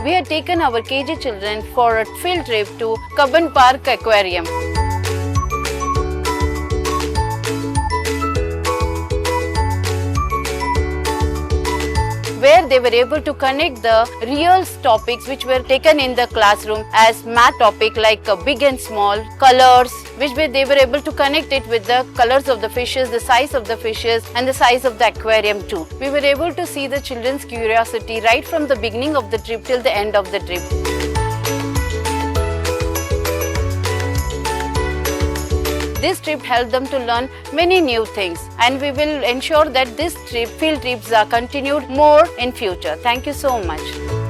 we had taken our KG children for a field trip to Cubbon Park Aquarium. Where they were able to connect the real topics which were taken in the classroom as math topic like big and small, colors, which they were able to connect it with the colors of the fishes, the size of the fishes and the size of the aquarium too. We were able to see the children's curiosity right from the beginning of the trip till the end of the trip. This trip helped them to learn many new things, and we will ensure that this field trips are continued more in future. Thank you so much.